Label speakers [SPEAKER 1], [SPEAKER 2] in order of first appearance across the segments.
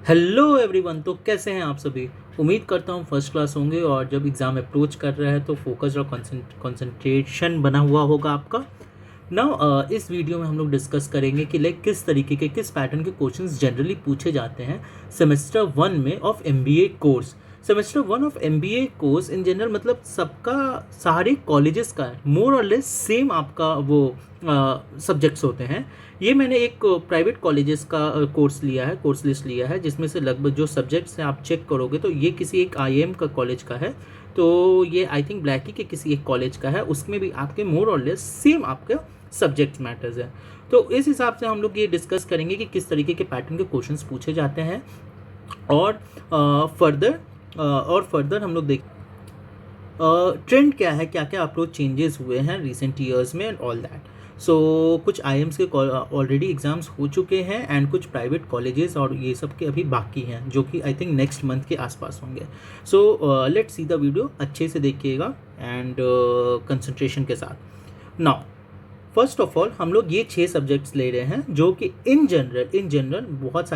[SPEAKER 1] Hello everyone. तो कैसे हैं आप सभी। उम्मीद करता हूँ फर्स्ट क्लास होंगे और जब एग्ज़ाम अप्रोच कर रहा है तो फोकस और कंसंट्रेशन बना हुआ होगा आपका। नाउ इस वीडियो में हम लोग डिस्कस करेंगे कि लाइक किस तरीके के किस पैटर्न के क्वेश्चंस जनरली पूछे जाते हैं सेमेस्टर 1 में of MBA course. Semester 1 of MBA course in general मतलब सबका सारे कॉलेजेस का मोर और लेस सेम आपका वो सब्जेक्ट्स होते हैं। ये मैंने एक प्राइवेट कॉलेजेस का कोर्स लिया है, कोर्स लिस्ट लिया है, जिसमें से लगभग जो सब्जेक्ट्स हैं आप चेक करोगे तो ये किसी एक आईएम का कॉलेज का है। तो ये आई थिंक ब्लैकी के किसी एक कॉलेज का है, उसमें भी आपके मोर और लेस सेम आपके सब्जेक्ट मैटर्स है। तो इस हिसाब से हम लोग ये डिस्कस करेंगे कि किस तरीके के पैटर्न के क्वेश्चंस पूछे जाते हैं और फर्दर हम लोग देख ट्रेंड क्या है, क्या क्या अप्रोच चेंजेस हुए हैं रिसेंट ईयर्स में एंड ऑल दैट। सो कुछ आईएम्स के ऑलरेडी एग्ज़ाम्स हो चुके हैं एंड कुछ प्राइवेट कॉलेजेस और ये सब के अभी बाकी हैं जो कि आई थिंक नेक्स्ट मंथ के आसपास होंगे। So let's see the video, अच्छे से देखिएगा एंड कंसंट्रेशन के साथ। नाउ फर्स्ट ऑफ ऑल हम लोग ये 6 सब्जेक्ट्स ले रहे हैं जो कि इन जनरल बहुत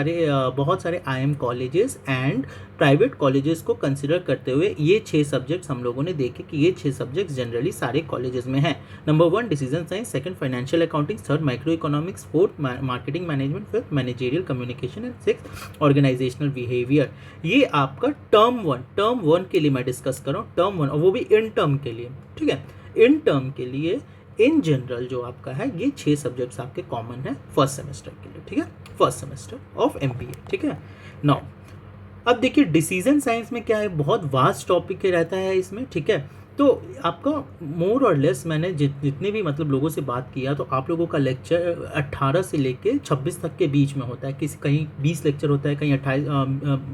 [SPEAKER 1] सारे IIM colleges and private colleges को कंसिडर करते हुए ये 6 सब्जेक्ट्स हम लोगों ने देखे कि ये 6 सब्जेक्ट्स जनरली सारे कॉलेजेस में हैं। Number 1 decision science, second financial accounting, third microeconomics, fourth marketing management, fifth managerial communication and sixth organisational behaviour. ये आपका टर्म वन के लिए मैं डिस्कस कर रहा हूँ, टर्म 1, और वो भी इन टर्म के लिए। ठीक है, इन टर्म के लिए इन जनरल जो आपका है ये 6 सब्जेक्ट्स आपके कॉमन है फर्स्ट सेमेस्टर के लिए। ठीक है, फर्स्ट सेमेस्टर ऑफ एमबीए। ठीक है, नाउ अब देखिए डिसीजन साइंस में क्या है, बहुत वास्ट टॉपिक रहता है इसमें। ठीक है, तो आपका मोर और लेस मैंने जितने भी मतलब लोगों से बात किया तो आप लोगों का लेक्चर 18 से लेके 26 तक के बीच में होता है। किसी कहीं 20 लेक्चर होता है, कहीं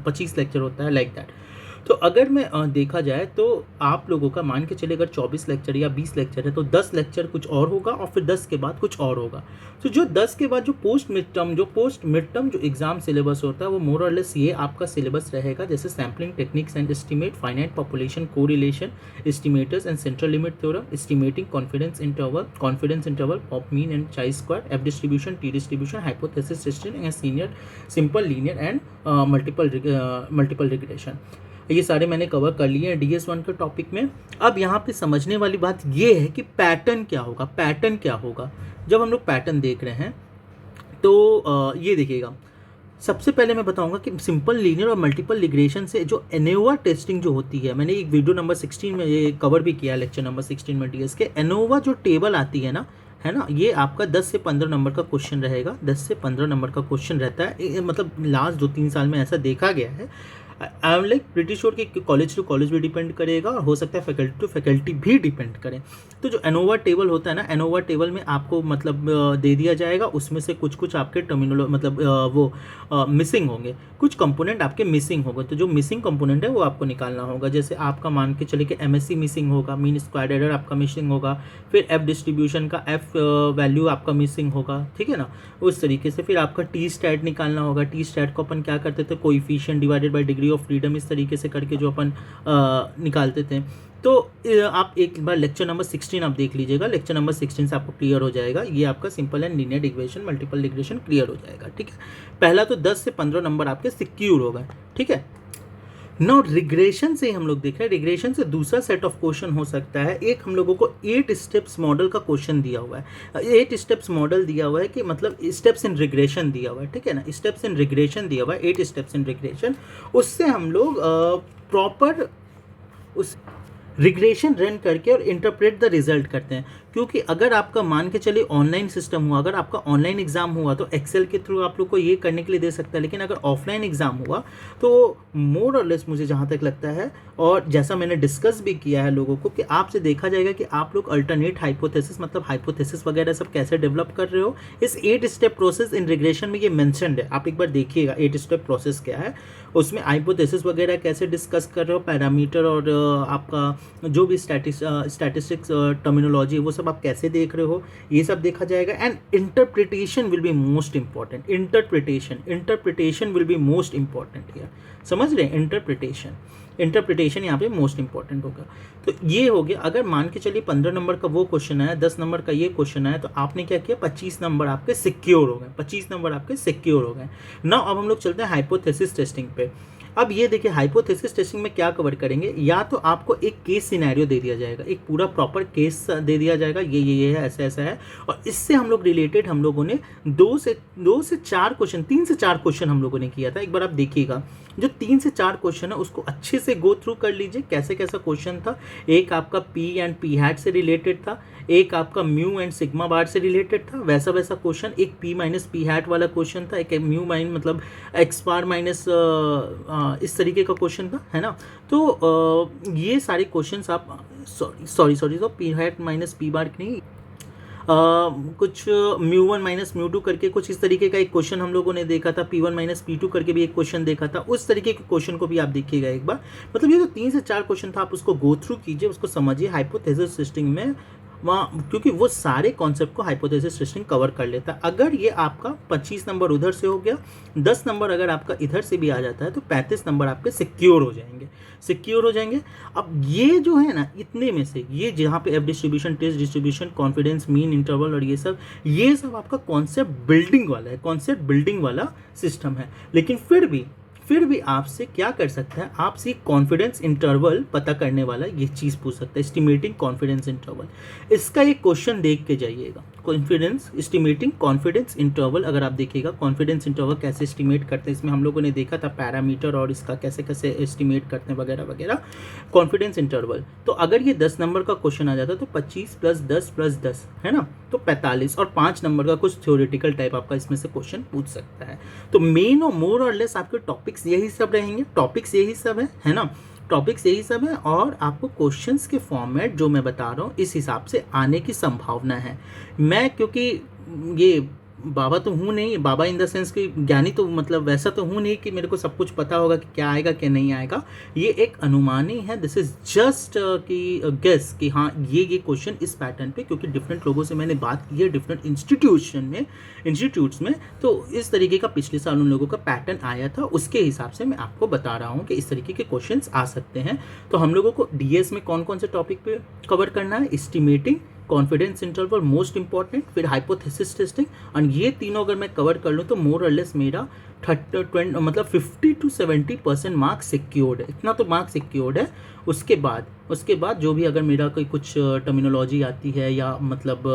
[SPEAKER 1] 25 लेक्चर होता है, लाइक दैट। तो अगर मैं देखा जाए तो आप लोगों का मान के चले अगर 24 लेक्चर या 20 लेक्चर है तो 10 लेक्चर कुछ और होगा और फिर 10 के बाद कुछ और होगा। तो जो 10 के बाद जो पोस्ट मिड टर्म जो एग्जाम सिलेबस होता है वो मोर और लेस ये आपका सिलेबस रहेगा, जैसे sampling techniques and estimate, finite population correlation, estimators and central limit theorem, estimating confidence interval of mean and chi square, F distribution, T distribution, hypothesis testing and simple linear and multiple regression. ये सारे मैंने cover कर लिए हैं DS1 के topic में। अब यहाँ पे समझने वाली बात ये है कि पैटर्न क्या होगा। जब हम लोग पैटर्न देख रहे हैं तो ये देखिएगा, सबसे पहले मैं बताऊंगा कि सिंपल लीनियर और मल्टीपल रिग्रेशन से जो एनोवा टेस्टिंग जो होती है, मैंने एक वीडियो नंबर 16 में ये कवर भी किया, लेक्चर नंबर 16 में DS के एनोवा जो टेबल आती है ना, ये आपका 10 से 15 नंबर का क्वेश्चन रहेगा। 10 से 15 नंबर का क्वेश्चन रहता है, मतलब लास्ट 2-3 साल में ऐसा देखा गया है। I am like pretty sure कि कॉलेज टू कॉलेज भी डिपेंड करेगा और हो सकता है फैकल्टी टू फैकल्टी भी डिपेंड करें। तो जो एनोवा टेबल होता है ना, एनोवा टेबल में आपको मतलब दे दिया जाएगा, उसमें से कुछ आपके मिसिंग होंगे, कुछ कंपोनेंट आपके मिसिंग होंगे। तो जो मिसिंग कंपोनेंट है वो आपको निकालना होगा। जैसे आपका मान के चले कि MSC मिसिंग होगा, मीन स्क्वायर्ड एरर आपका मिसिंग होगा, फिर एफ डिस्ट्रीब्यूशन का एफ वैल्यू आपका मिसिंग होगा। ठीक है ना, उस तरीके से फिर आपका टी स्टैट निकालना होगा। टी स्टैट को अपन क्या करते थे, coefficient divided by degree of freedom, इस तरीके से करके जो अपन निकालते थे। तो आप एक बार लेक्चर नंबर 16 आप देख लीजिएगा, लेक्चर नंबर 16 से आपको क्लियर हो जाएगा। ये आपका simple and linear equation multiple regression clear हो जाएगा। ठीक है, पहला तो 10 से 15 नंबर आपके सिक्योर हो गए। ठीक है, नाउ रिग्रेशन से हम लोग देख रहे हैं, रिग्रेशन से दूसरा सेट ऑफ क्वेश्चन हो सकता है। एक हम लोगों को 8 स्टेप्स मॉडल का क्वेश्चन दिया हुआ है, 8 स्टेप्स मॉडल दिया हुआ है कि मतलब स्टेप्स इन रिग्रेशन दिया हुआ है। ठीक है ना, स्टेप्स इन रिग्रेशन दिया हुआ है, 8 स्टेप्स इन रिग्रेशन। उससे हम लोग प्रॉपर उस रिग्रेशन रन करके और इंटरप्रेट द रिजल्ट करते हैं। क्योंकि अगर आपका मान के चलिए ऑनलाइन सिस्टम हुआ, अगर आपका ऑनलाइन एग्जाम हुआ तो एक्सेल के थ्रू आप लोग को ये करने के लिए दे सकता है, लेकिन अगर ऑफलाइन एग्जाम हुआ तो मोर और लेस मुझे जहाँ तक लगता है और जैसा मैंने डिस्कस भी किया है लोगों को कि आपसे देखा जाएगा कि आप लोग अल्टरनेट हाइपोथेसिस मतलब हाइपोथेसिस वगैरह सब कैसे डेवलप कर रहे हो। इस 8 स्टेप प्रोसेस इन रिग्रेशन में ये मेंशन्ड है, आप एक बार देखिएगा 8 स्टेप प्रोसेस क्या है। उसमें हाइपोथेसिस वगैरह कैसे डिस्कस कर रहे हो, पैरामीटर और आपका जो भी स्टैटिस्टिक्स टर्मिनोलॉजी वो सब आप कैसे देख रहे हो, ये सब देखा जाएगा। And interpretation will be most important, interpretation will be most important here, समझ रहे हैं, इंटरप्रिटेशन यहाँ पे मोस्ट इंपॉर्टेंट होगा। तो ये हो गया। अगर मान के चलिए 15 नंबर का वो क्वेश्चन आया, 10 नंबर का ये क्वेश्चन आया, तो आपने क्या किया, 25 नंबर आपके सिक्योर हो गए, 25 नंबर आपके सिक्योर हो गए। नाउ अब हम लोग चलते हैं हाइपोथेसिस टेस्टिंग पे। अब ये देखिए हाइपोथेसिस टेस्टिंग में क्या कवर करेंगे, या तो आपको एक केस सिनेरियो दे दिया जाएगा, एक पूरा प्रॉपर केस दे दिया जाएगा, ये है, ऐसा ऐसा है, और इससे हम लोग रिलेटेड हम लोगों ने 2 से 4 क्वेश्चन, 3 से 4 क्वेश्चन हम लोगों ने किया था। एक बार आप देखिएगा, जो 3 से 4 क्वेश्चन है उसको अच्छे से गो थ्रू कर लीजिए, कैसे कैसा क्वेश्चन था। एक आपका पी एंड पी हैट से रिलेटेड था, एक आपका म्यू एंड सिग्मा बार से रिलेटेड था, वैसा वैसा क्वेश्चन। एक पी माइनस पी हैट वाला क्वेश्चन था, एक म्यू माइन मतलब एक्स बार माइनस इस तरीके का क्वेश्चन था, है ना। तो ये सारे क्वेश्चंस आप सॉरी तो पी हैट माइनस पी बार नहीं, कुछ μ1 माइनस μ2 करके कुछ इस तरीके का एक क्वेश्चन हम लोगों ने देखा था, P1 माइनस P2 करके भी एक क्वेश्चन देखा था। उस तरीके के क्वेश्चन को भी आप देखिएगा एक बार। मतलब ये जो 3 से 4 क्वेश्चन था, आप उसको गो थ्रू कीजिए, उसको समझिए हाइपोथेसिस टेस्टिंग में वहाँ, क्योंकि वो सारे कॉन्सेप्ट को हाइपोथेसिस टेस्टिंग कवर कर लेता है। अगर ये आपका 25 नंबर उधर से हो गया, 10 नंबर अगर आपका इधर से भी आ जाता है, तो 35 नंबर आपके सिक्योर हो जाएंगे। अब ये जो है ना, इतने में से ये जहाँ पे F distribution, test distribution, confidence, mean, interval और ये सब आपका कॉन्सेप्ट बिल्डिंग वाला सिस्टम है। लेकिन फिर भी आपसे क्या कर सकता है, आपसे कॉन्फिडेंस इंटरवल पता करने वाला ये चीज़ पूछ सकता है, एस्टिमेटिंग कॉन्फिडेंस इंटरवल। इसका एक क्वेश्चन देख के जाइएगा, एस्टिमेटिंग कॉन्फिडेंस इंटरवल। अगर आप देखिएगा कॉन्फिडेंस इंटरवल कैसे एस्टिमेट करते हैं, इसमें हम लोगों ने देखा था पैरामीटर और इसका कैसे कैसे एस्टिमेट करते हैं वगैरह वगैरह। कॉन्फिडेंस इंटरवल, तो अगर ये 10 नंबर का क्वेश्चन आ जाता है तो 25 + 10 + 10 है ना, तो 45, और 5 नंबर का कुछ थ्योरेटिकल टाइप आपका इसमें से क्वेश्चन पूछ सकता है। तो मेन और मोर और लेस आपके टॉपिक्स यही सब रहेंगे, टॉपिक्स यही सब है ना, टॉपिक्स यही सब है। और आपको क्वेश्चंस के फॉर्मेट जो मैं बता रहा हूँ इस हिसाब से आने की संभावना है। मैं क्योंकि ये बाबा तो हूँ नहीं, बाबा इन द सेंस कि ज्ञानी तो मतलब वैसा तो हूँ नहीं कि मेरे को सब कुछ पता होगा कि क्या आएगा क्या नहीं आएगा। ये एक अनुमान ही है, दिस इज जस्ट कि गेस कि हाँ ये क्वेश्चन इस पैटर्न पे, क्योंकि डिफरेंट लोगों से मैंने बात की है डिफरेंट इंस्टीट्यूट्स में, तो इस तरीके का पिछले साल उन लोगों का पैटर्न आया था, उसके हिसाब से मैं आपको बता रहा हूँ कि इस तरीके के क्वेश्चन आ सकते हैं। तो हम लोगों को डीएस में कौन कौन से टॉपिक पे कवर करना है, estimating, confidence interval most important, फिर हाइपोथेसिस टेस्टिंग, और ये तीनों अगर मैं कवर कर लूँ तो मोर और लेस मेरा 50 to 70% मार्क्स सिक्योर्ड है, इतना तो मार्क्स सिक्योर्ड है। उसके बाद जो भी अगर मेरा कोई कुछ टर्मिनोलॉजी आती है या मतलब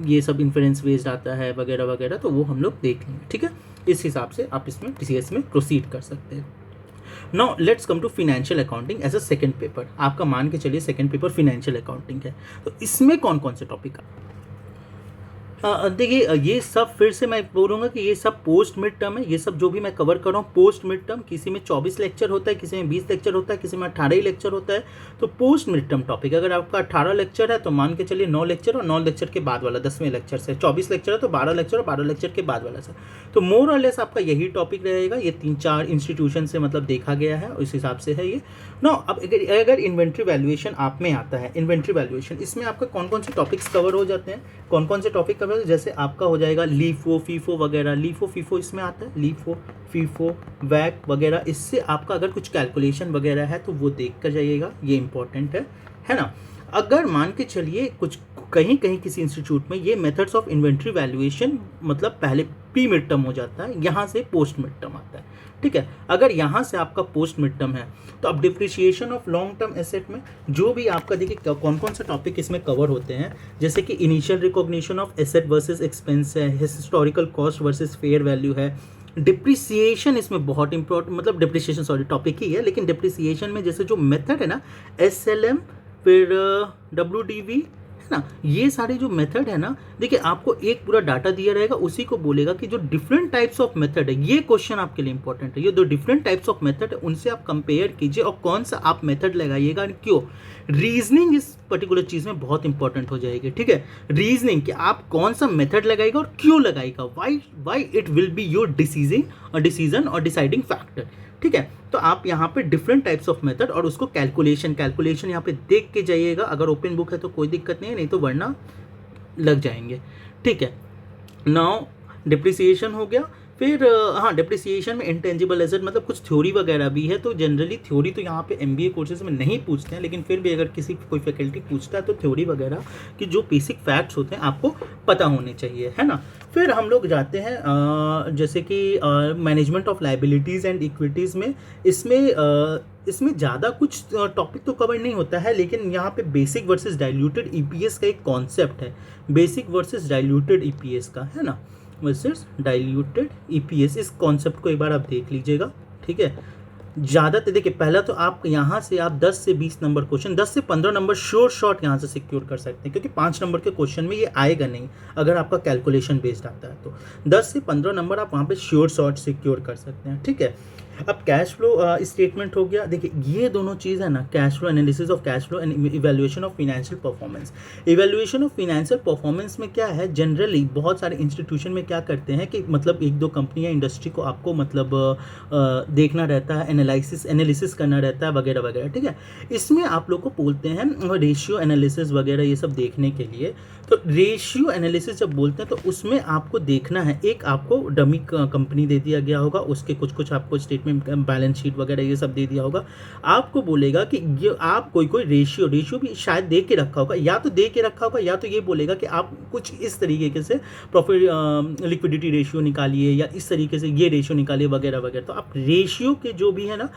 [SPEAKER 1] ये सब इन्फ्रेंस बेस्ड आता है वगैरह वगैरह, तो वो हम लोग देख लेंगे, ठीक है। इस हिसाब से आप इसमें टीसीएस में प्रोसीड कर सकते हैं। Now let's come to financial accounting as a second paper. आपका मान के चलिए सेकंड पेपर फिनेंशियल अकाउंटिंग है, तो इसमें कौन कौन से टॉपिक देखिए ये सब फिर से मैं बोलूँगा कि ये सब पोस्ट मिड टर्म है। ये सब जो भी मैं कवर कर रहा हूँ पोस्ट मिड टर्म, किसी में 24 लेक्चर होता है, किसी में 20 लेक्चर होता है, किसी में 18 ही लेक्चर होता है। तो पोस्ट मिड टर्म टॉपिक अगर आपका 18 लेक्चर है तो मान के चलिए 9 लेक्चर, और 9 लेक्चर के बाद वाला 10वें लेक्चर से 24 लेक्चर है तो 12 लेक्चर, और 12 लेक्चर के बाद वाला सर। तो मोर और लेस आपका यही टॉपिक रहेगा। ये 3-4 इंस्टीट्यूशन से मतलब देखा गया है, उस हिसाब से है ये। नो अब अगर इन्वेंट्री वैल्यूएशन आप में आता है, इन्वेंट्री वैल्यूएशन, इसमें आपका कौन कौन से टॉपिक्स कवर हो जाते हैं, कौन कौन से टॉपिक कवर, जैसे आपका हो जाएगा लीफो, फीफो वगैरह। लीफो फीफो इसमें आता है, लीफो फीफो वैक वगैरह। इससे आपका अगर कुछ कैलकुलेशन वगैरह है तो वो देख कर जाइएगा, ये इंपॉर्टेंट है ना। अगर मान के चलिए कुछ कहीं किसी इंस्टीट्यूट में ये मेथड्स ऑफ इन्वेंट्री वैल्यूएशन मतलब पहले प्री मिड टर्म हो जाता है, यहाँ से पोस्ट मिड टर्म आता है, ठीक है। अगर यहाँ से आपका पोस्ट मिड टर्म है तो अब depreciation of long term asset में जो भी आपका देखिए कौन कौन से टॉपिक इसमें कवर होते हैं, जैसे कि initial recognition of asset versus expense है, historical cost versus fair value है। डिप्रिसिएशन इसमें बहुत इंपॉर्टेंट, मतलब डिप्रिसिएशन टॉपिक ही है, लेकिन डिप्रिसिएशन में जैसे जो मेथड है ना, SLM, फिर WDV है ना। ये सारे जो मेथड है ना, देखिए आपको एक पूरा डाटा दिया रहेगा, उसी को बोलेगा कि जो डिफरेंट टाइप्स ऑफ मेथड है, ये क्वेश्चन आपके लिए इंपॉर्टेंट है, ये दो डिफरेंट टाइप्स ऑफ मेथड है, उनसे आप कंपेयर कीजिए और कौन सा आप मेथड लगाइएगा और क्यों। रीजनिंग इस पर्टिकुलर चीज में बहुत इंपॉर्टेंट हो जाएगी, ठीक है। रीजनिंग कि आप कौन सा मेथड लगाएगा और क्यों लगाएगा, why it will be your decision और डिसाइडिंग फैक्टर, ठीक है। तो आप यहाँ पे डिफरेंट टाइप्स ऑफ मेथड और उसको कैलकुलेशन यहाँ पे देख के जाइएगा। अगर ओपन बुक है तो कोई दिक्कत नहीं है, नहीं तो वरना लग जाएंगे, ठीक है। नाउ डिप्रिसिएशन हो गया, फिर हाँ, डिप्रिसिएशन में इंटेंजिबल एसेट मतलब कुछ थ्योरी वगैरह भी है। तो जनरली थ्योरी तो यहाँ पे एमबीए कोर्सेज में नहीं पूछते हैं, लेकिन फिर भी अगर कोई फैकल्टी पूछता है तो थ्योरी वगैरह की जो बेसिक फैक्ट्स होते हैं आपको पता होने चाहिए, है ना। फिर हम लोग जाते हैं जैसे कि management of liabilities and equities में। इसमें ज़्यादा कुछ टॉपिक तो कवर नहीं होता है, लेकिन यहाँ पे बेसिक वर्सेस डाइल्यूटेड ईपीएस का एक कॉन्सेप्ट है, बेसिक वर्सेस डाइल्यूटेड ईपीएस का, है ना, वर्सेस डाइल्यूटेड ईपीएस। इस कॉन्सेप्ट को एक बार आप देख लीजिएगा, ठीक है। ज़्यादातर देखिए, पहला तो आप यहाँ से आप 10 से 20 नंबर क्वेश्चन, 10 से 15 नंबर श्योर शॉट यहाँ से सिक्योर कर सकते हैं, क्योंकि 5 नंबर के क्वेश्चन में ये आएगा नहीं अगर आपका कैलकुलेशन बेस्ड आता है। तो 10 से 15 नंबर आप वहाँ पे श्योर शॉट सिक्योर कर सकते हैं, ठीक है। अब कैश फ्लो स्टेटमेंट हो गया। देखिए ये दोनों चीज़ है ना, cash flow, analysis of cash flow and evaluation of financial performance. Evaluation of financial performance में क्या है, जनरली बहुत सारे इंस्टीट्यूशन में क्या करते हैं कि मतलब एक दो कंपनी या इंडस्ट्री को आपको मतलब देखना रहता है, एनालिसिस करना रहता है वगैरह वगैरह, ठीक है। इसमें आप लोग को बोलते हैं रेशियो एनालिसिस वगैरह ये सब देखने के लिए। तो रेशियो एनालिसिस जब बोलते हैं तो उसमें आपको देखना है, एक आपको डमी कंपनी दे दिया गया होगा, उसके कुछ आपको स्टेटमेंट, बैलेंस शीट वगैरह ये सब दे दिया होगा। आपको बोलेगा कि ये आप कोई रेशियो भी शायद दे के रखा होगा, या तो दे के रखा होगा, या तो ये बोलेगा कि आप कुछ इस तरीके से प्रॉफिट लिक्विडिटी रेशियो निकालिए, या इस तरीके से ये रेशियो निकालिए वगैरह वगैरह। तो आप रेशियो के जो भी है ना,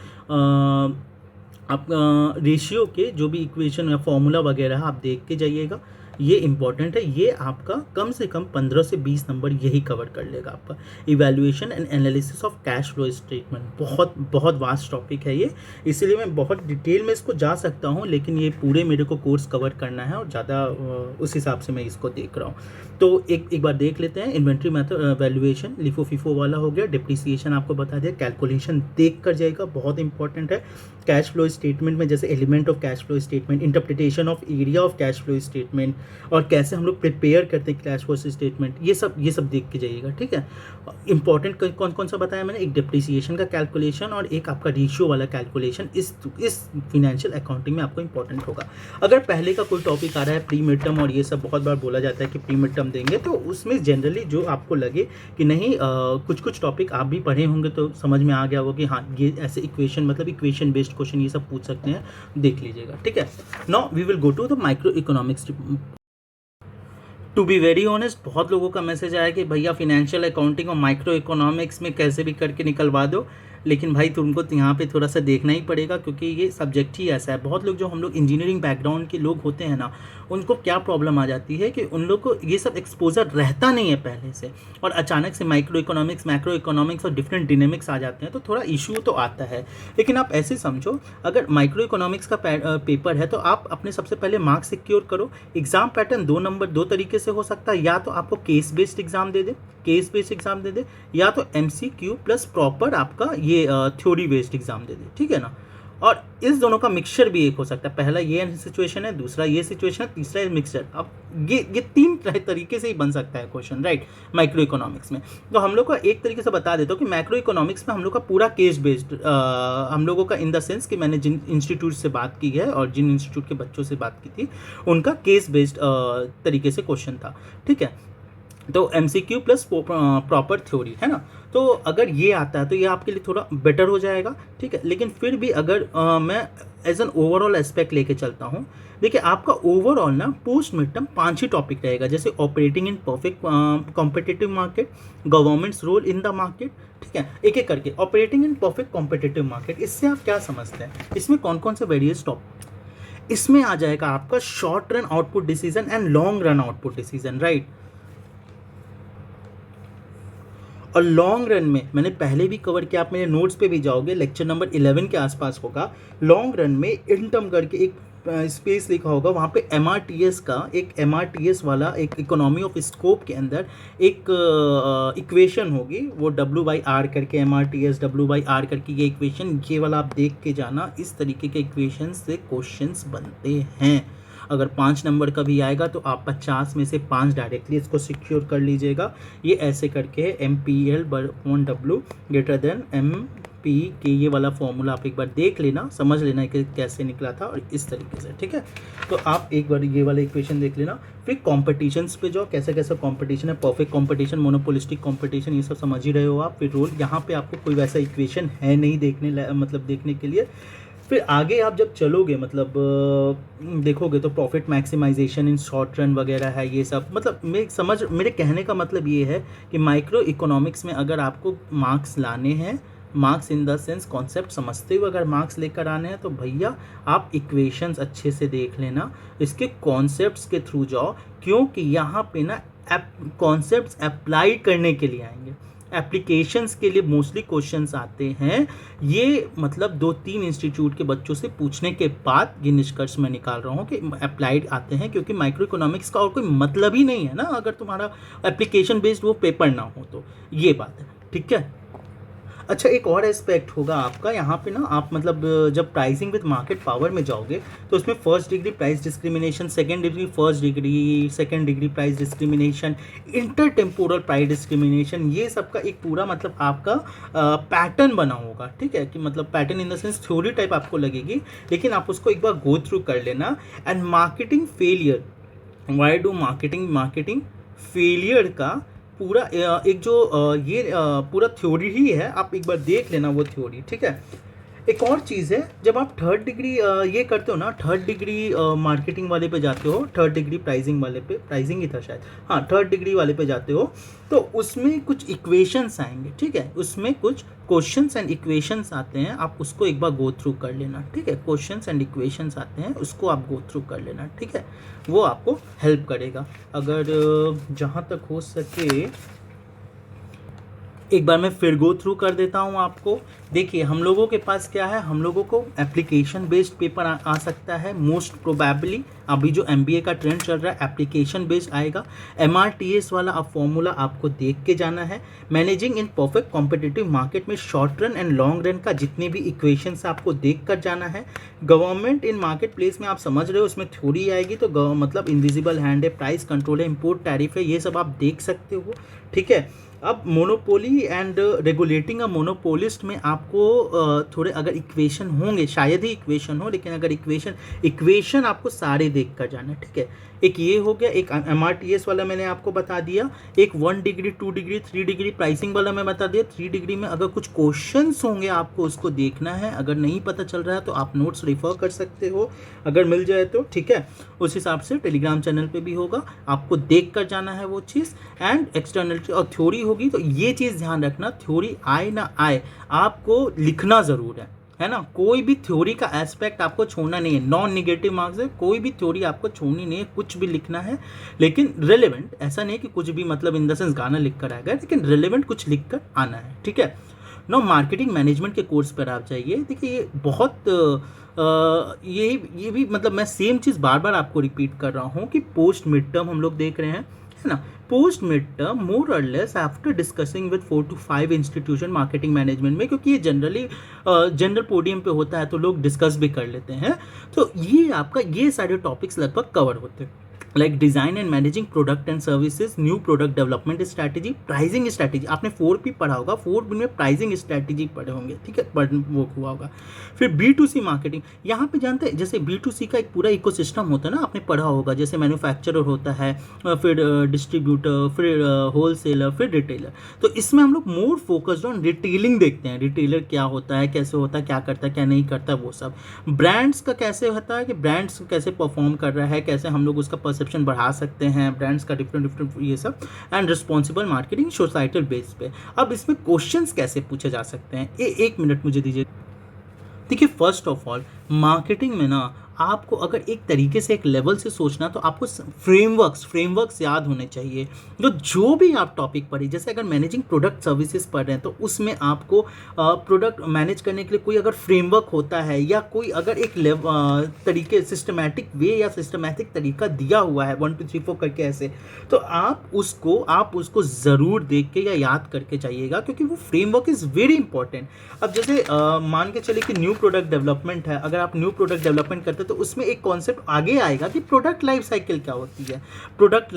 [SPEAKER 1] आप रेशियो के जो भी इक्वेशन या फॉर्मूला वगैरह आप देख के जाइएगा, ये इंपॉर्टेंट है। ये आपका कम से कम 15 से 20 नंबर यही कवर कर लेगा आपका। Evaluation and analysis of cash flow statement बहुत बहुत वास्ट टॉपिक है ये, इसलिए मैं बहुत डिटेल में इसको जा सकता हूँ, लेकिन ये पूरे मेरे को कोर्स कवर करना है और ज़्यादा उस हिसाब से मैं इसको देख रहा हूँ। तो एक बार देख लेते हैं। Inventory method valuation LIFO FIFO वाला हो गया, डिप्रिसिएशन आपको बता दिया, कैलकुलेशन देख कर जाएगा, बहुत इंपॉर्टेंट है। कैश फ्लो स्टेटमेंट में जैसे element of cash flow statement, interpretation of area of cash flow statement, और कैसे हम लोग प्रिपेयर करते हैं कैश फ्लो स्टेटमेंट, ये सब देख के जाइएगा, ठीक है। इंपॉर्टेंट कौन कौन सा बताया मैंने, एक डिप्रिसिएशन का कैलकुलेशन और एक आपका रेशियो वाला कैलकुलेशन इस फिनेंशियल अकाउंटिंग में आपको इंपॉर्टेंट होगा। अगर पहले का कोई टॉपिक आ रहा है प्री मिड टर्म, और ये सब बहुत बार बोला जाता है कि प्री मिड टर्म देंगे, तो उसमें जनरली जो आपको लगे कि नहीं कुछ टॉपिक आप भी पढ़े होंगे तो समझ में आ गया होगा कि हाँ ये ऐसे इक्वेशन मतलब इक्वेशन बेस्ड क्वेश्चन ये सब पूछ सकते हैं, देख लीजिएगा, ठीक है। Now we will go to the microeconomics. To be very honest, बहुत लोगों का मैसेज आया कि भैया फिनेंशियल अकाउंटिंग और माइक्रो इकोनॉमिक्स में कैसे भी करके निकलवा दो, लेकिन भाई तुमको यहाँ पे थोड़ा सा देखना ही पड़ेगा, क्योंकि ये सब्जेक्ट ही ऐसा है। बहुत लोग जो हम लोग इंजीनियरिंग बैकग्राउंड के लोग होते हैं ना, उनको क्या प्रॉब्लम आ जाती है कि उन लोग को ये सब एक्सपोजर रहता नहीं है पहले से, और अचानक से माइक्रो इकोनॉमिक्स, मैक्रो इकोनॉमिक्स और डिफरेंट डिनामिक्स आ जाते हैं, तो थोड़ा इशू तो आता है। लेकिन आप ऐसे समझो, अगर माइक्रो इकोनॉमिक्स का पेपर है तो आप अपने सबसे पहले मार्क्स सिक्योर करो। एग्जाम पैटर्न 2 नंबर 2 तरीके से हो सकता है, या तो आपको केस बेस्ड एग्जाम दे दे, या तो MCQ प्लस प्रॉपर आपका ये थ्योरी बेस्ड एग्जाम दे दे, ठीक है ना। और इस दोनों का मिक्सचर भी एक हो सकता है, पहला ये सिचुएशन है, दूसरा ये सिचुएशन है, तीसरा ये मिक्सचर। अब ये 3 तरीके से ही बन सकता है क्वेश्चन, राइट, माइक्रो इकोनॉमिक्स में। तो हम लोग को एक तरीके से बता देता हूँ कि मैक्रो इकोनॉमिक्स में हम लोग का पूरा केस बेस्ड, हम लोगों का इन द सेंस कि मैंने जिन इंस्टीट्यूट से बात की है और जिन इंस्टीट्यूट के बच्चों से बात की थी, उनका केस बेस्ड तरीके से क्वेश्चन था, ठीक है। तो MCQ प्लस प्रॉपर थ्योरी, है ना। तो अगर ये आता है तो ये आपके लिए थोड़ा बेटर हो जाएगा, ठीक है। लेकिन फिर भी अगर मैं एज एन ओवरऑल एस्पेक्ट लेके चलता हूँ, देखिए आपका ओवरऑल ना पोस्ट मिड टर्म 5 ही टॉपिक रहेगा, जैसे operating in perfect competitive market, government's role in the market, ठीक है। एक एक करके operating in perfect competitive market, इससे आप क्या समझते हैं, इसमें कौन कौन से वेरियस टॉपिक, इसमें आ जाएगा आपका short run output decision and long run output decision, right. और लॉन्ग रन में मैंने पहले भी कवर किया, आप मेरे नोट्स पे भी जाओगे, लेक्चर नंबर 11 के आसपास होगा। लॉन्ग रन में इन टर्म करके एक स्पेस लिखा होगा वहाँ पे MRTS का एक MRTS वाला एक इकोनॉमी ऑफ स्कोप के अंदर एक इक्वेशन होगी, वो W/R करके MRTS W/R करके ये इक्वेशन, ये वाला आप देख के जाना। इस तरीके के इक्वेशन से क्वेश्चंस बनते हैं। अगर 5 नंबर का भी आएगा तो आप 50 में से 5 डायरेक्टली इसको सिक्योर कर लीजिएगा। ये ऐसे करके है MPL/W ग्रेटर देन MP के, ये वाला फॉर्मूला आप एक बार देख लेना, समझ लेना कि कैसे निकला था और इस तरीके से, ठीक है। तो आप एक बार ये वाला इक्वेशन देख लेना। फिर कॉम्पिटिशन्स पे जाओ, कैसा कैसा कॉम्पिटिशन है, परफेक्ट कॉम्पिटिशन, मोनोपोलिस्टिक कॉम्पिटिशन, ये सब समझ ही रहे हो आप। फिर रोल, यहाँ पे आपको कोई वैसा इक्वेशन है नहीं देखने के लिए। फिर आगे आप जब चलोगे मतलब देखोगे तो profit maximisation in short run वगैरह है, ये सब मतलब मेरे कहने का मतलब ये है कि माइक्रो इकोनॉमिक्स में अगर आपको मार्क्स लाने हैं, marks in the sense concept समझते हुए अगर मार्क्स लेकर आने हैं, तो भैया आप इक्वेशंस अच्छे से देख लेना, इसके कॉन्सेप्ट्स के थ्रू जाओ, क्योंकि यहाँ पे ना कॉन्सेप्ट्स अप्लाई करने के लिए आएंगे, एप्लीकेशंस के लिए मोस्टली क्वेश्चंस आते हैं। ये मतलब 2-3 इंस्टीट्यूट के बच्चों से पूछने के बाद ये निष्कर्ष मैं निकाल रहा हूँ कि अप्लाइड आते हैं, क्योंकि माइक्रो इकोनॉमिक्स का और कोई मतलब ही नहीं है ना अगर तुम्हारा एप्लीकेशन बेस्ड वो पेपर ना हो तो, ये बात है, ठीक है। अच्छा, एक और एस्पेक्ट होगा आपका यहाँ पे ना, आप मतलब जब प्राइसिंग विद मार्केट पावर में जाओगे तो उसमें first degree price discrimination, second degree first degree, second degree price discrimination, inter temporal price discrimination, ये सब का एक पूरा मतलब आपका पैटर्न बना होगा, ठीक है। कि मतलब pattern in the sense theory type आपको लगेगी, लेकिन आप उसको एक बार गो थ्रू कर लेना। And marketing failure, why do marketing failure का पूरा एक जो ये पूरा थ्योरी ही है, आप एक बार देख लेना वो थ्योरी, ठीक है। एक और चीज़ है, जब आप थर्ड डिग्री ये करते हो ना, थर्ड डिग्री मार्केटिंग वाले पे जाते हो, थर्ड डिग्री प्राइसिंग वाले पे, प्राइसिंग ही था शायद, हाँ, थर्ड डिग्री वाले पे जाते हो, तो उसमें कुछ इक्वेशंस आएंगे, ठीक है। उसमें कुछ क्वेश्चंस एंड इक्वेशंस आते हैं, आप उसको एक बार गो थ्रू कर लेना, ठीक है। क्वेश्चंस एंड इक्वेशंस आते हैं, उसको आप गो थ्रू कर लेना, ठीक है। वो आपको हेल्प करेगा। अगर जहाँ तक हो सके एक बार मैं फिर गो थ्रू कर देता हूँ आपको। देखिए, हम लोगों के पास क्या है, हम लोगों को एप्लीकेशन बेस्ड पेपर आ सकता है मोस्ट प्रोबेबली। अभी जो MBA का ट्रेंड चल रहा है एप्लीकेशन बेस्ड आएगा। MRTS वाला अब फॉर्मूला आपको देख के जाना है। Managing in perfect competitive market में short run and long run का जितने भी इक्वेशंस आपको देख कर जाना है। गवर्नमेंट इन मार्केट प्लेस में आप समझ रहे हो, उसमें थ्योरी आएगी, तो मतलब इनविजिबल हैंड है, प्राइस कंट्रोल है, इम्पोर्ट टैरिफ है, ये सब आप देख सकते हो, ठीक है। अब monopoly and regulating a monopolist में आपको थोड़े अगर इक्वेशन होंगे, शायद ही इक्वेशन हो, लेकिन अगर इक्वेशन आपको सारे देख कर जाना, ठीक है। एक ये हो गया, एक MRTS वाला मैंने आपको बता दिया, एक 1 डिग्री 2 डिग्री 3 डिग्री प्राइसिंग वाला मैं बता दिया। 3 डिग्री में अगर कुछ क्वेश्चंस होंगे आपको उसको देखना है, अगर नहीं पता चल रहा है तो आप नोट्स रेफर कर सकते हो, अगर मिल जाए तो, ठीक है। उस हिसाब से टेलीग्राम चैनल पे भी होगा, आपको देख कर जाना है वो चीज़। एंड एक्सटर्नल और थ्योरी होगी, तो ये चीज़ ध्यान रखना, थ्योरी आए ना आए आपको लिखना ज़रूर है ना। कोई भी थ्योरी का एस्पेक्ट आपको छोड़ना नहीं है, नॉन निगेटिव मार्क्स है, कोई भी थ्योरी आपको छोड़नी नहीं है, कुछ भी लिखना है, लेकिन रिलेवेंट, ऐसा नहीं कि कुछ भी मतलब इन द सेंस गाना लिख कर आएगा, लेकिन रिलेवेंट कुछ लिख कर आना है, ठीक है। नो, मार्केटिंग मैनेजमेंट के कोर्स पर आप जाइए। देखिए, ये बहुत ये भी मतलब मैं सेम चीज़ बार बार आपको रिपीट कर रहा हूँ कि पोस्ट मिड टर्म हम लोग देख रहे हैं, है ना। पोस्ट मिड टर्म मोर और less after discussing with 4 to 5 institution marketing management में, क्योंकि ये जनरली जनरल पोडियम पे होता है तो लोग डिस्कस भी कर लेते हैं, तो ये आपका ये सारे टॉपिक्स लगभग कवर होते हैं। Like design and managing product and services, new product development strategy, pricing strategy, आपने 4P पढ़ा होगा, 4P में प्राइसिंग स्ट्रैटेजी पढ़े होंगे, ठीक है, वो हुआ होगा। फिर B2C मार्केटिंग, यहाँ पे जानते हैं जैसे B2C का एक पूरा इकोसिस्टम होता है ना, आपने पढ़ा होगा, जैसे मैन्युफैक्चरर होता है, फिर डिस्ट्रीब्यूटर, फिर होलसेलर, फिर रिटेलर। तो इसमें हम लोग मोर फोकस्ड ऑन रिटेलिंग देखते हैं, रिटेलर क्या होता है, कैसे होता है, क्या करता है, क्या नहीं करता, वो सब। ब्रांड्स का कैसे होता है कि ब्रांड्स कैसे परफॉर्म कर रहा है, कैसे हम लोग उसका परसेप्शन बढ़ा सकते हैं, ब्रांड्स का डिफरेंट ये सब। And responsible marketing societal base पे। अब इसमें क्वेश्चंस कैसे पूछे जा सकते हैं, एक मिनट मुझे दीजिए। देखिए, फर्स्ट ऑफ ऑल मार्केटिंग में ना आपको अगर एक तरीके से एक लेवल से सोचना, तो आपको फ्रेमवर्क्स याद होने चाहिए। जो भी आप टॉपिक पढ़े, जैसे अगर मैनेजिंग प्रोडक्ट सर्विसेज पढ़ रहे हैं तो उसमें आपको प्रोडक्ट मैनेज करने के लिए कोई अगर फ्रेमवर्क होता है, या कोई अगर एक तरीके सिस्टमैटिक वे या सिस्टमैटिक तरीका दिया हुआ है 1 2 3 4 करके ऐसे, तो आप उसको ज़रूर देख के या याद करके जाइएगा, क्योंकि वो फ्रेमवर्क इज़ वेरी इंपॉर्टेंट। अब जैसे मान के चलिए कि न्यू प्रोडक्ट डेवलपमेंट है, अगर आप न्यू प्रोडक्ट डेवलपमेंट करते हैं तो उसमें एक कॉन्सेप्ट आगे आएगा कि प्रोडक्ट लाइफ साइकिल क्या होती है, प्रोडक्ट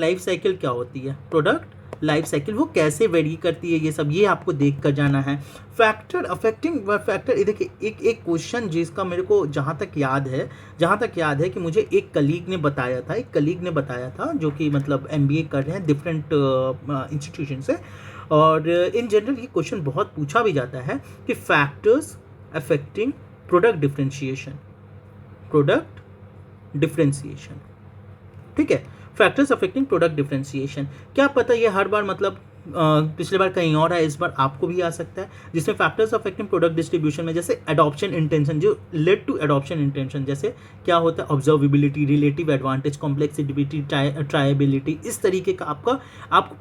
[SPEAKER 1] लाइफ साइकिल वो कैसे वेरी करती है, ये सब ये आपको देख कर जाना है। फैक्टर अफेक्टिंग फैक्टर, देखिए एक क्वेश्चन जिसका मेरे को जहाँ तक याद है कि मुझे एक कलीग ने बताया था जो कि मतलब MBA कर रहे हैं डिफरेंट इंस्टीट्यूशन से, और इन जनरल ये क्वेश्चन बहुत पूछा भी जाता है कि फैक्टर्स अफेक्टिंग प्रोडक्ट डिफरेंशिएशन, ठीक है, फैक्टर्स अफेक्टिंग प्रोडक्ट डिफरेंशिएशन। क्या पता ये हर बार मतलब पिछले बार कहीं और है, इस बार आपको भी आ सकता है, जिसमें फैक्टर्स अफेक्टिंग प्रोडक्ट डिस्ट्रीब्यूशन में जैसे एडॉप्शन इंटेंशन, जो लेड टू एडॉप्शन इंटेंशन, जैसे क्या होता है ऑब्जर्वेबिलिटी, रिलेटिव एडवांटेज, कॉम्प्लेक्सिटी, ट्रायबिलिटी, इस तरीके का आपको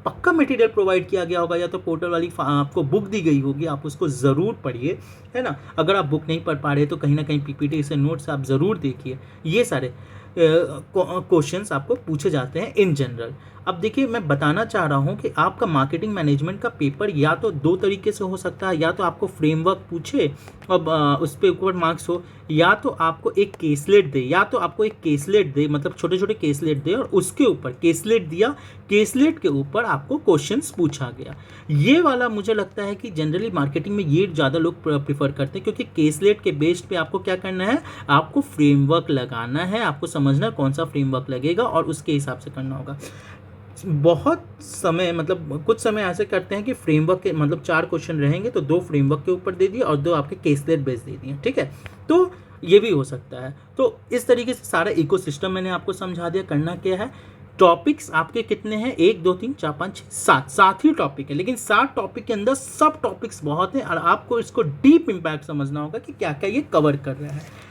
[SPEAKER 1] पक्का मटेरियल प्रोवाइड किया गया होगा, या तो पोर्टल वाली आपको बुक दी गई होगी, आप उसको ज़रूर पढ़िए, है ना। अगर आप बुक नहीं पढ़ पा रहे तो कहीं ना कहीं PPT से नोट्स आप ज़रूर देखिए, ये सारे क्वेश्चंस आपको पूछे जाते हैं इन जनरल। अब देखिए मैं बताना चाह रहा हूँ कि आपका मार्केटिंग मैनेजमेंट का पेपर या तो 2 तरीके से हो सकता है, या तो आपको फ्रेमवर्क पूछे अब उस पर ऊपर मार्क्स हो, या तो आपको एक केसलेट दे, मतलब छोटे छोटे केसलेट दे, और उसके ऊपर केसलेट के ऊपर आपको क्वेश्चंस पूछा गया। ये वाला मुझे लगता है कि जनरली मार्केटिंग में ये ज़्यादा लोग प्रीफर करते हैं, क्योंकि केसलेट के बेस्ड पे आपको क्या करना है, आपको फ्रेमवर्क लगाना है, आपको समझना है कौन सा फ्रेमवर्क लगेगा और उसके हिसाब से करना होगा। बहुत समय मतलब कुछ समय ऐसे करते हैं कि फ्रेमवर्क के मतलब 4 क्वेश्चन रहेंगे तो 2 फ्रेमवर्क के ऊपर दे दिए और 2 आपके केसलेट बेस दे दिए, ठीक है, तो ये भी हो सकता है। तो इस तरीके से सारा इकोसिस्टम मैंने आपको समझा दिया। करना क्या है, टॉपिक्स आपके कितने हैं, 1 2 3 4 5 6 7 ही टॉपिक है, लेकिन 7 टॉपिक के अंदर सब टॉपिक्स बहुत हैं और आपको इसको डीप इम्पैक्ट समझना होगा कि क्या क्या ये कवर कर रहा है।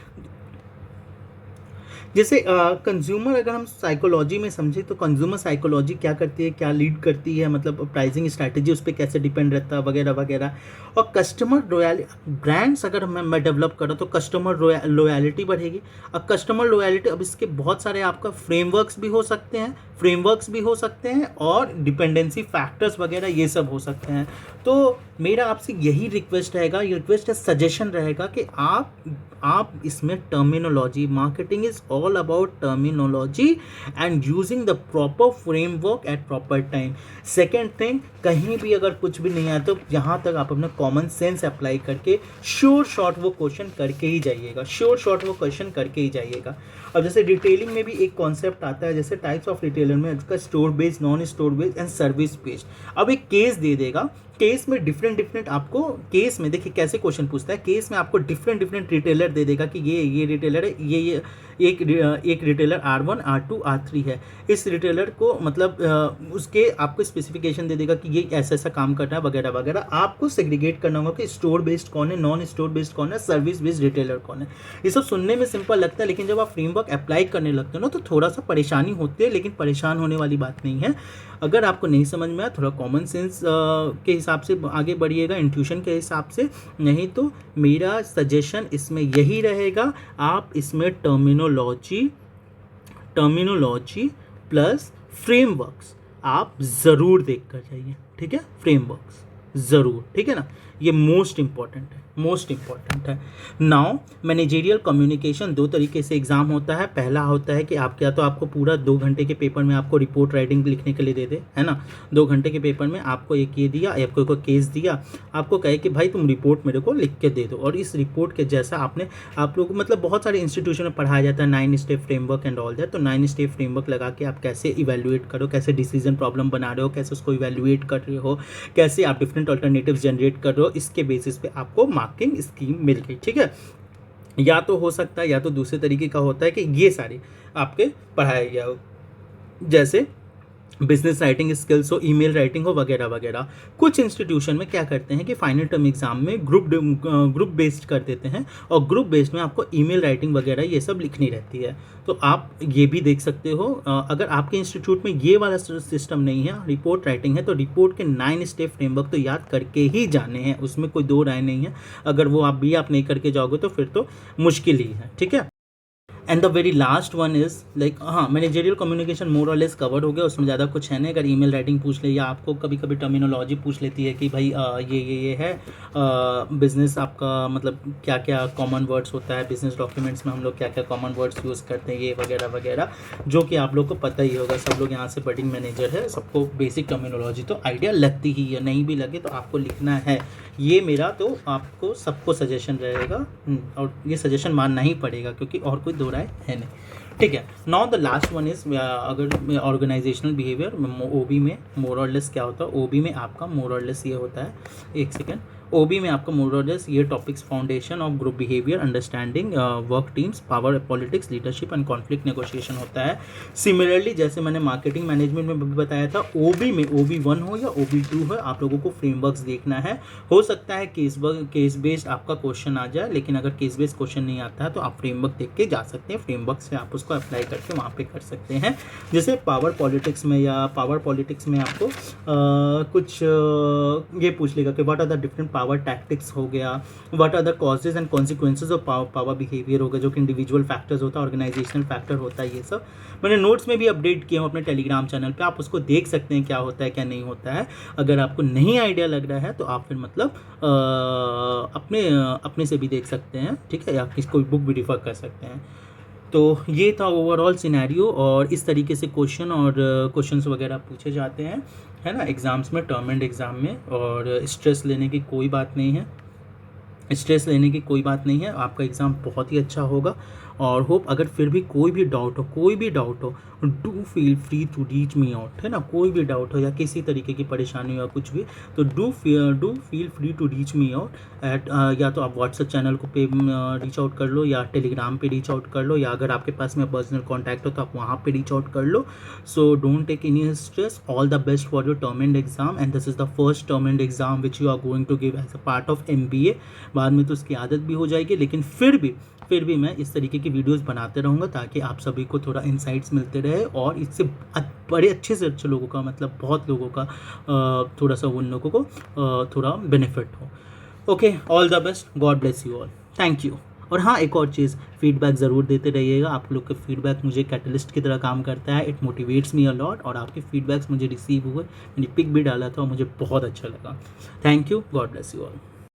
[SPEAKER 1] जैसे कंज्यूमर अगर हम साइकोलॉजी में समझें तो कंज्यूमर साइकोलॉजी क्या करती है, क्या लीड करती है, मतलब प्राइसिंग स्ट्रैटेजी उस पर कैसे डिपेंड रहता है वगैरह वगैरह। और कस्टमर लॉयल्टी, ब्रांड्स अगर मैं डेवलप कर रहा हूँ तो कस्टमर लॉयल्टी बढ़ेगी। अब कस्टमर लॉयल्टी, अब इसके बहुत सारे आपका फ्रेमवर्क्स भी हो सकते हैं और डिपेंडेंसी फैक्टर्स वगैरह ये सब हो सकते हैं। तो मेरा आपसे यही रिक्वेस्ट है, सजेशन रहेगा कि आप इसमें terminology, marketing is all about terminology and using the proper framework at proper time. Second thing, कहीं भी अगर कुछ भी नहीं आया तो यहाँ तक आप अपना कॉमन सेंस अप्लाई करके श्योर शॉर्ट वो क्वेश्चन करके ही जाइएगा। अब जैसे डिटेलिंग में भी एक कॉन्सेप्ट आता है, जैसे टाइप्स ऑफ रिटेलर में इसका store based, non store based and service based. अब एक केस दे देगा, केस में डिफरेंट आपको, केस में देखिए कैसे क्वेश्चन पूछता है, केस में आपको डिफरेंट रिटेलर दे देगा कि ये रिटेलर है, ये एक रिटेलर R1 R2 R3 है। इस रिटेलर को मतलब उसके आपको स्पेसिफिकेशन दे देगा कि ये ऐसा काम करना है वगैरह वगैरह। आपको सेग्रीगेट करना होगा कि स्टोर बेस्ड कौन है, नॉन स्टोर बेस्ड कौन है, सर्विस बेस्ड रिटेलर कौन है। ये सब सुनने में सिंपल लगता है, लेकिन जब आप फ्रेमवर्क अप्लाई करने लगते हो ना तो थोड़ा सा परेशानी होती है, लेकिन परेशान होने वाली बात नहीं है। अगर आपको नहीं समझ में आया, थोड़ा कॉमन सेंस के हिसाब से आगे बढ़िएगा, इंट्यूशन के हिसाब से। नहीं तो मेरा सजेशन इसमें यही रहेगा, आप इसमें टर्मिनोलॉजी प्लस फ्रेमवर्क्स आप ज़रूर देख कर जाइए, ठीक है, फ्रेमवर्क्स ज़रूर, ठीक है ना, ये मोस्ट इंपॉर्टेंट है। नाउ मैनेजेरियल कम्युनिकेशन 2 तरीके से एग्जाम होता है। पहला होता है कि आपको पूरा 2 घंटे के पेपर में आपको रिपोर्ट राइटिंग लिखने के लिए दे दे, है ना। 2 घंटे के पेपर में आपको एक ये दिया, आपको एक केस दिया, आपको कहे कि भाई तुम रिपोर्ट मेरे को लिख के दे दो, और इस रिपोर्ट के जैसा आप लोग मतलब बहुत सारे इंस्टीट्यूशन में पढ़ाया जाता है 9 step framework and all that. तो 9 स्टेप फ्रेमवर्क लगा के आप कैसे इवेल्युएट करो, कैसे डिसीजन प्रॉब्लम बना रहे हो, कैसे उसको इवेल्युएट कर रहे हो, कैसे आप डिफरेंट अल्टरनेटिव्स जनरेट कर रहे हो, इसके बेसिस पे आपको मार्किंग स्कीम मिल गई, ठीक है। या तो हो सकता है, या तो दूसरे तरीके का होता है कि ये सारे आपके पढ़ाया गया हो। जैसे बिजनेस राइटिंग स्किल्स हो, ईमेल राइटिंग हो, वगैरह वगैरह। कुछ इंस्टीट्यूशन में क्या करते हैं कि फाइनल टर्म एग्जाम में ग्रुप बेस्ड कर देते हैं, और ग्रुप बेस्ड में आपको ईमेल राइटिंग वगैरह ये सब लिखनी रहती है। तो आप ये भी देख सकते हो। अगर आपके इंस्टीट्यूट में ये वाला सिस्टम नहीं है, रिपोर्ट राइटिंग है, तो रिपोर्ट के 9 स्टेप फ्रेमवर्क तो याद करके ही जाने हैं, उसमें कोई दो राय नहीं है। अगर वो आप नहीं करके जाओगे तो फिर तो मुश्किल ही है, ठीक है। And the very last one is like, हाँ, मैनेजरियल कम्युनिकेशन मोर और लेस कवर हो गया, उसमें ज़्यादा कुछ है नहीं। अगर ईमेल राइटिंग पूछ ले, या आपको कभी कभी टर्मिनोलॉजी पूछ लेती है कि भाई ये है बिजनेस आपका, मतलब क्या क्या कॉमन वर्ड्स होता है बिजनेस डॉक्यूमेंट्स में, हम लोग क्या क्या कॉमन वर्ड्स यूज़ करते हैं, ये वगैरह वगैरह, जो कि आप लोग को पता ही होगा। सब लोग यहाँ से बडिंग मैनेजर है, सबको बेसिक टर्मिनोलॉजी तो आइडिया लगती ही है, नहीं भी लगे तो आपको लिखना है। ये मेरा तो आपको सबको सजेशन रहेगा, और ये सजेशन मानना ही पड़ेगा, क्योंकि और कोई दो राय है नहीं, ठीक है। Now the last one is, अगर ऑर्गेनाइजेशनल बिहेवियर ओबी में मोर और लेस क्या होता है, ओबी में आपका मोर और लेस ये होता है, एक सेकेंड, ओबी में आपका मोर और लेस ये topics foundation of group behaviour, understanding work teams, power politics, leadership and conflict negotiation होता है। सिमिलरली जैसे मैंने मार्केटिंग मैनेजमेंट में भी बताया था, ओबी में OB1 हो या OB2 हो, आप लोगों को फ्रेमवर्क्स देखना है। हो सकता है केस बेस्ड आपका क्वेश्चन आ जाए, लेकिन अगर केस बेस्ड क्वेश्चन नहीं आता है तो आप फ्रेमवर्क देख के जा सकते हैं, फ्रेमवर्क से आप उसको अप्लाई करके वहाँ पे कर सकते हैं। जैसे पावर पॉलिटिक्स में आपको कुछ ये पूछ लेगा कि what are the different power tactics हो गया, what are the causes and consequences of power behaviour हो गया, जो कि इंडिविजुअल फैक्टर्स होता है, ऑर्गेनाइजेशनल फैक्टर होता है। ये सब मैंने नोट्स में भी अपडेट किया हूँ अपने टेलीग्राम चैनल पे, आप उसको देख सकते हैं क्या होता है क्या नहीं होता है। अगर आपको नहीं आइडिया लग रहा है तो आप फिर मतलब अपने से भी देख सकते हैं, ठीक है, या कोई बुक भी रिफ़र कर सकते हैं। तो ये था ओवरऑल सिनेरियो, और इस तरीके से क्वेश्चंस वगैरह पूछे जाते हैं, है ना, एग्ज़ाम्स में, टर्म एंड एग्ज़ाम में। और स्ट्रेस लेने की कोई बात नहीं है, आपका एग्ज़ाम बहुत ही अच्छा होगा। और होप, अगर फिर भी कोई भी डाउट हो, do feel free to reach me out, है ना, कोई भी डाउट हो या किसी तरीके की परेशानी हो या कुछ भी, तो do feel free to reach me out at, या तो आप व्हाट्सएप चैनल को पे रीच आउट कर लो, या टेलीग्राम पे रीच आउट कर लो, या अगर आपके पास में पर्सनल कॉन्टैक्ट हो तो आप वहाँ पे रीच आउट कर लो। So don't take any stress, all the best for your term end exam, and this is the first term end exam which you are going to give as a part of MBA। बाद में तो उसकी आदत भी हो जाएगी, लेकिन फिर भी मैं इस तरीके की वीडियोस बनाते रहूँगा, ताकि आप सभी को थोड़ा इंसाइट्स मिलते रहे, और इससे बड़े अच्छे से अच्छे लोगों का, मतलब बहुत लोगों का थोड़ा सा उन लोगों को थोड़ा बेनिफिट हो। Okay, all the best, God bless you all, thank you. और हाँ, एक और चीज़, फीडबैक ज़रूर देते रहिएगा। आप लोग के फीडबैक मुझे कैटलिस्ट की तरह काम करता है, it motivates me a lot, और आपके फीडबैक्स मुझे रिसीव हुए, मैंने पिक भी डाला था और मुझे बहुत अच्छा लगा। Thank you, God bless you all.